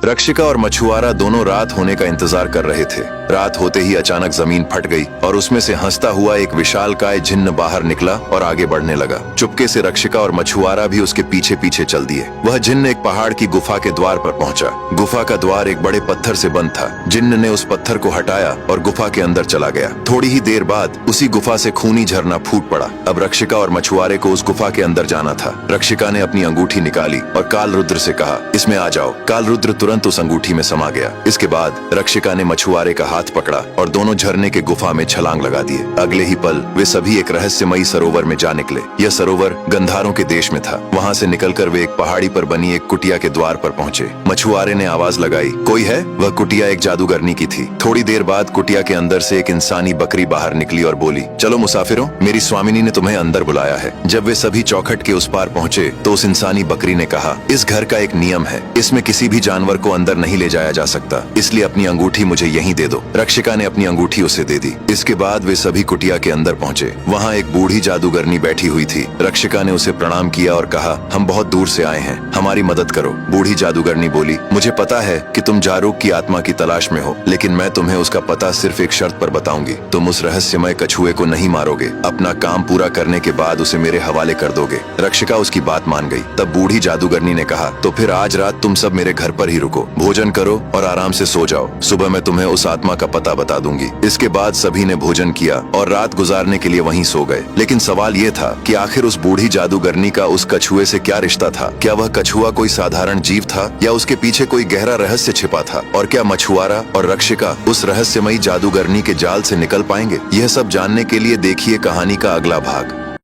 रक्षिका और मछुआरा दोनों रात होने का इंतजार कर रहे थे। रात होते ही अचानक जमीन फट गई और उसमें से हंसता हुआ एक विशालकाय जिन्न बाहर निकला और आगे बढ़ने लगा। चुपके से रक्षिका और मछुआरा भी उसके पीछे पीछे चल दिए। वह जिन्न एक पहाड़ की गुफा के द्वार पर पहुंचा। गुफा का द्वार एक बड़े पत्थर से बंद था। जिन्न ने उस पत्थर को हटाया और गुफा के अंदर चला गया। थोड़ी ही देर बाद उसी गुफा से खूनी झरना फूट पड़ा। अब रक्षिका और मछुआरे को उस गुफा के अंदर जाना था। रक्षिका ने अपनी अंगूठी निकाली और काल रुद्र से कहा, इसमें आ जाओ। काल रुद्र तुरंत उस अंगूठी में समा गया। इसके बाद रक्षिका ने मछुआरे का हाथ पकड़ा और दोनों झरने के गुफा में छलांग लगा दिए। अगले ही पल वे सभी एक रहस्यमयी सरोवर में जा निकले। यह सरोवर गंधारों के देश में था। वहाँ से निकलकर वे एक पहाड़ी पर बनी एक कुटिया के द्वार पर पहुँचे। मछुआरे ने आवाज लगाई, कोई है? वह कुटिया एक जादूगरनी की थी। थोड़ी देर बाद कुटिया के अंदर से एक इंसानी बकरी बाहर निकली और बोली, चलो मुसाफिरों, मेरी स्वामिनी ने तुम्हें अंदर बुलाया है। जब वे सभी चौखट के उस पार पहुँचे तो उस इंसानी बकरी ने कहा, इस घर का एक नियम है, इसमें किसी भी जानवर को अंदर नहीं ले जाया जा सकता, इसलिए अपनी अंगूठी मुझे यहीं दे दो। रक्षिका ने अपनी अंगूठी उसे दे दी। इसके बाद वे सभी कुटिया के अंदर पहुंचे। वहाँ एक बूढ़ी जादूगरनी बैठी हुई थी। रक्षिका ने उसे प्रणाम किया और कहा, हम बहुत दूर से आए हैं, हमारी मदद करो। बूढ़ी जादूगरनी बोली, मुझे पता है कि तुम जारूक की आत्मा की तलाश में हो, लेकिन मैं तुम्हें उसका पता सिर्फ एक शर्त पर बताऊंगी। तुम उस रहस्यमय कछुए को नहीं मारोगे, अपना काम पूरा करने के बाद उसे मेरे हवाले कर दोगे। रक्षिका उसकी बात मान गई। तब बूढ़ी जादूगरनी ने कहा, तो फिर आज रात तुम सब मेरे घर पर ही रुको, भोजन करो और आराम से सो जाओ। सुबह मैं तुम्हें उस आत्मा का पता बता दूंगी। इसके बाद सभी ने भोजन किया और रात गुजारने के लिए वहीं सो गए। लेकिन सवाल ये था कि आखिर उस बूढ़ी जादूगरनी का उस कछुए से क्या रिश्ता था? क्या वह कछुआ कोई साधारण जीव था या उसके पीछे कोई गहरा रहस्य छिपा था? और क्या मछुआरा और रक्षिका उस रहस्यमयी जादूगरनी के जाल से निकल पाएंगे? यह सब जानने के लिए देखिए कहानी का अगला भाग।